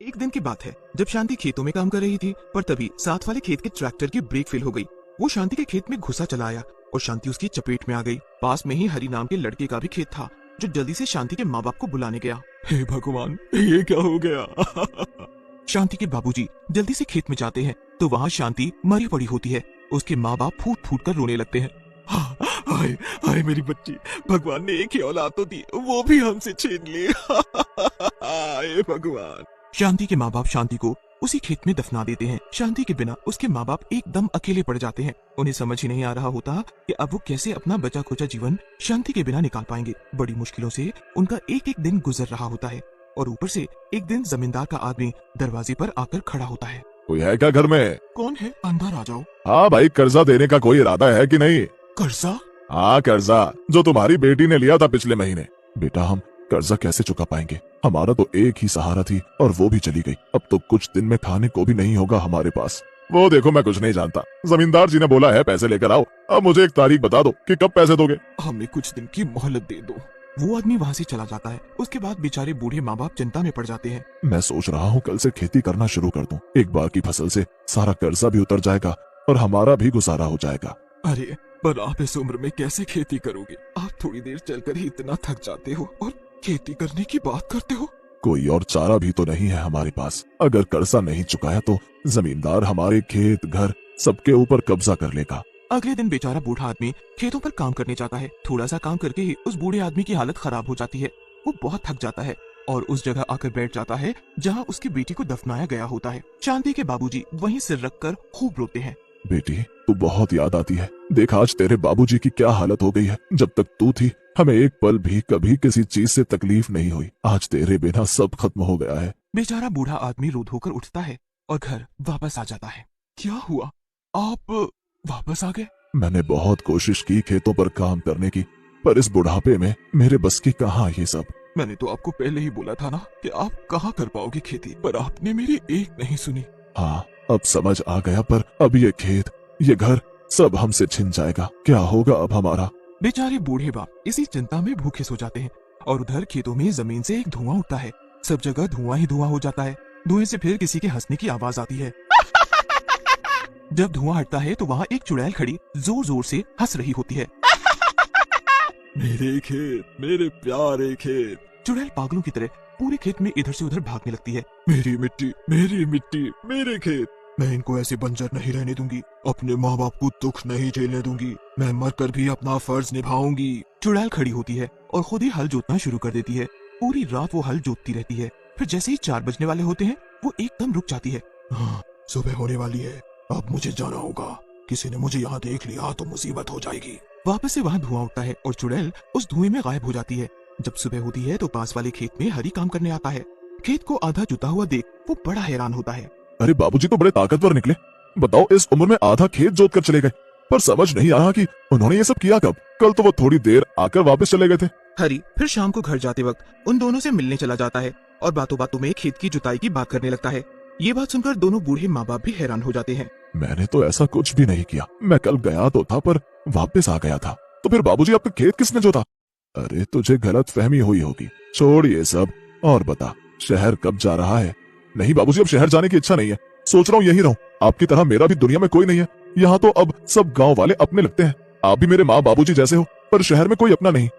एक दिन की बात है जब शांति खेतों में काम कर रही थी, पर तभी साथ वाले खेत के ट्रैक्टर की ब्रेक फेल हो गई। वो शांति के खेत में घुसा चला आया और शांति उसकी चपेट में आ गई। पास में ही हरि नाम के लड़के का भी खेत था, जो जल्दी से शांति के माँ बाप को बुलाने गया। हे भगवान, ये क्या हो गया? शांति के बाबूजी जल्दी से खेत में जाते हैं तो वहाँ शांति मरी पड़ी होती है। उसके माँ बाप फूट फूट कर रोने लगते हैं। हाय हाय मेरी बच्ची, भगवान ने एक ही औलाद तो दी, वो भी हमसे छीन ली। हाय भगवान। शांति के माँ बाप शांति को उसी खेत में दफना देते हैं। शांति के बिना उसके माँ बाप एकदम अकेले पड़ जाते हैं। उन्हें समझ ही नहीं आ रहा होता कि अब वो कैसे अपना बचा खुचा जीवन शांति के बिना निकाल पाएंगे। बड़ी मुश्किलों से उनका एक एक दिन गुजर रहा होता है और ऊपर से एक दिन जमींदार का आदमी दरवाजे पर आकर खड़ा होता है। कोई है क्या घर में? कौन है? अंदर आ जाओ। हाँ भाई, कर्जा देने का कोई इरादा है कि नहीं? कर्जा? हाँ, कर्जा जो तुम्हारी बेटी ने लिया था पिछले महीने। बेटा, हम कर्जा कैसे चुका पाएंगे? हमारा तो एक ही सहारा थी और वो भी चली गई। अब तो कुछ दिन में खाने को भी नहीं होगा हमारे पास। वो देखो, मैं कुछ नहीं जानता। जमींदार जी ने बोला है पैसे लेकर आओ। अब मुझे एक तारीख बता दो कि कब पैसे दोगे। हमें कुछ दिन की मोहलत दे दो। वो आदमी वहाँ से चला जाता है। उसके बाद बेचारे बूढ़े माँ बाप चिंता में पड़ जाते हैं। मैं सोच रहा हूँ कल से खेती करना शुरू कर दूं। एक बार की फसल से सारा कर्जा भी उतर जाएगा और हमारा भी गुजारा हो जाएगा। अरे पर आप इस उम्र में कैसे खेती करोगे? आप थोड़ी देर चलकर ही इतना थक जाते हो और खेती करने की बात करते हो। कोई और चारा भी तो नहीं है हमारे पास। अगर कर्जा नहीं चुकाया तो जमींदार हमारे खेत घर सबके ऊपर कब्जा कर लेगा। अगले दिन बेचारा बूढ़ा आदमी खेतों पर काम करने जाता है। थोड़ा सा काम करके ही उस बूढ़े आदमी की हालत खराब हो जाती है। वो बहुत थक जाता है और उस जगह आकर बैठ जाता है जहाँ उसकी बेटी को दफनाया गया होता है। शांति के बाबूजी वहीं सिर रखकर खूब रोते हैं। बेटी, तू बहुत याद आती है। देख आज तेरे बाबूजी की क्या हालत हो गई है। जब तक तू थी हमें एक पल भी कभी किसी चीज से तकलीफ नहीं हुई। आज तेरे बिना सब खत्म हो गया है। बेचारा बूढ़ा आदमी रो धोकर उठता है और घर वापस आ जाता है। क्या हुआ? आप वापस आ गए? मैंने बहुत कोशिश की खेतों पर काम करने की, पर इस बुढ़ापे में मेरे बस की कहाँ ये सब। मैंने तो आपको पहले ही बोला था ना कि आप कहाँ कर पाओगे खेती, पर आपने मेरी एक नहीं सुनी। हाँ, अब समझ आ गया, पर अब ये खेत ये घर सब हमसे छिन जाएगा। क्या होगा अब हमारा? बेचारे बूढ़े बाप इसी चिंता में भूखे सो जाते हैं और उधर खेतों में जमीन से एक धुआं उठता है। सब जगह धुआं ही धुआं हो जाता है। धुएं से फिर किसी के हंसने की आवाज आती है। जब धुआं हटता है तो वहाँ एक चुड़ैल खड़ी जोर जोर से हंस रही होती है। मेरे खेत, मेरे प्यारे खेत। चुड़ैल पागलों की तरह पूरे खेत में इधर से उधर भागने लगती है। मेरी मिट्टी, मेरी मिट्टी, मेरे खेत। मैं इनको ऐसे बंजर नहीं रहने दूंगी। अपने माँ बाप को दुख नहीं झेलने दूंगी। मैं मरकर भी अपना फर्ज निभाऊंगी। चुड़ैल खड़ी होती है और खुद ही हल जोतना शुरू कर देती है। पूरी रात वो हल जोतती रहती है। फिर जैसे ही 4 बजने वाले होते हैं वो एकदम रुक जाती है। हाँ, सुबह होने वाली है, अब मुझे जाना होगा। किसी ने मुझे यहाँ देख लिया तो मुसीबत हो जाएगी। वापस से वहाँ धुआं उठता है और चुड़ैल उस धुएं में गायब हो जाती है। जब सुबह होती है तो पास वाले खेत में हरी काम करने आता है। खेत को आधा जुता हुआ देख वो बड़ा हैरान होता है। अरे बाबूजी तो बड़े ताकतवर निकले। बताओ, इस उम्र में आधा खेत जोत कर चले गए, पर समझ नहीं आ रहा कि उन्होंने ये सब किया कब। कल तो वो थोड़ी देर आकर वापस चले गए थे। हरी फिर शाम को घर जाते वक्त उन दोनों से मिलने चला जाता है और बातों बातों में खेत की जुताई की बात करने लगता है। ये बात सुनकर दोनों बूढ़े माँ बाप भी हैरान हो जाते हैं। मैंने तो ऐसा कुछ भी नहीं किया। मैं कल गया तो था पर वापस आ गया था। तो फिर बाबूजी आपका खेत किसने जोता? अरे तुझे गलत फहमी हुई होगी। छोड़ ये सब और बता, शहर कब जा रहा है? नहीं बाबूजी, अब शहर जाने की इच्छा नहीं है। सोच रहा हूँ यहीं रहूं। आपकी तरह मेरा भी दुनिया में कोई नहीं है। यहाँ तो अब सब गांव वाले अपने लगते हैं। आप भी मेरे माँ बाबूजी जैसे हो, पर शहर में कोई अपना नहीं।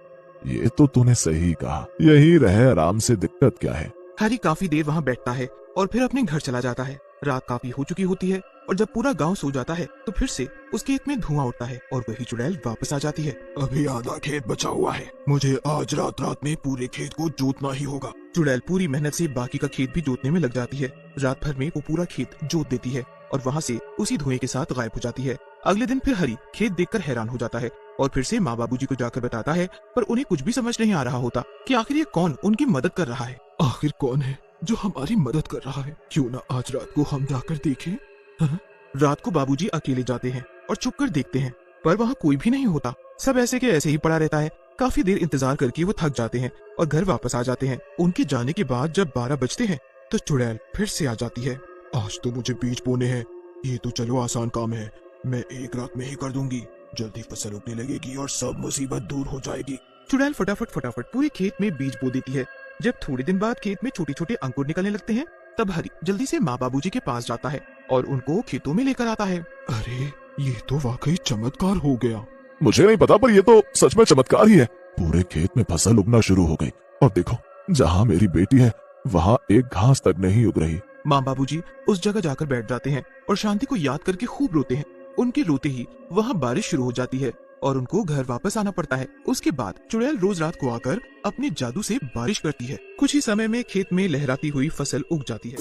ये तो तूने सही कहा। यही रहे आराम से, दिक्कत क्या है। हरी काफी देर वहाँ बैठता है और फिर अपने घर चला जाता है। रात काफी हो चुकी होती है और जब पूरा गांव सो जाता है तो फिर से उस खेत में धुआं उठता है और वही चुड़ैल वापस आ जाती है। अभी आधा खेत बचा हुआ है। मुझे आज रात में पूरे खेत को जोतना ही होगा। चुड़ैल पूरी मेहनत से बाकी का खेत भी जोतने में लग जाती है। रात भर में वो पूरा खेत जोत देती है और वहाँ से उसी धुएं के साथ गायब हो जाती है। अगले दिन फिर हरी खेत देखकर हैरान हो जाता है और फिर से माँ बाबूजी को जाकर बताता है, पर उन्हें कुछ भी समझ नहीं आ रहा होता कि आखिर ये कौन उनकी मदद कर रहा है। आखिर कौन है जो हमारी मदद कर रहा है? क्यों ना आज रात को हम जाकर देखें। हाँ? रात को बाबूजी अकेले जाते हैं और छुप कर देखते हैं, पर वहाँ कोई भी नहीं होता। सब ऐसे के ऐसे ही पड़ा रहता है। काफी देर इंतजार करके वो थक जाते हैं और घर वापस आ जाते हैं। उनके जाने के बाद जब 12 बजते हैं तो चुड़ैल फिर से आ जाती है। आज तो मुझे बीज बोने हैं। ये तो चलो आसान काम है, मैं एक रात में ही कर दूंगी। जल्दी फसल उगने लगेगी और सब मुसीबत दूर हो जाएगी। चुड़ैल फटाफट पूरे खेत में बीज बो देती है। जब थोड़े दिन बाद खेत में छोटे छोटे अंकुर निकलने लगते हैं तब हरी जल्दी से माँ बाबूजी के पास जाता है और उनको खेतों में लेकर आता है। अरे ये तो वाकई चमत्कार हो गया। मुझे नहीं पता पर ये तो सच में चमत्कार ही है। पूरे खेत में फसल उगना शुरू हो गई और देखो जहाँ मेरी बेटी है वहाँ एक घास तक नहीं उग रही। माँ बाबूजी उस जगह जाकर बैठ जाते हैं और शांति को याद करके खूब रोते हैं। उनके रोते ही वहाँ बारिश शुरू हो जाती है और उनको घर वापस आना पड़ता है। उसके बाद चुड़ैल रोज रात को आकर अपने जादू से बारिश करती है। कुछ ही समय में खेत में लहराती हुई फसल उग जाती है।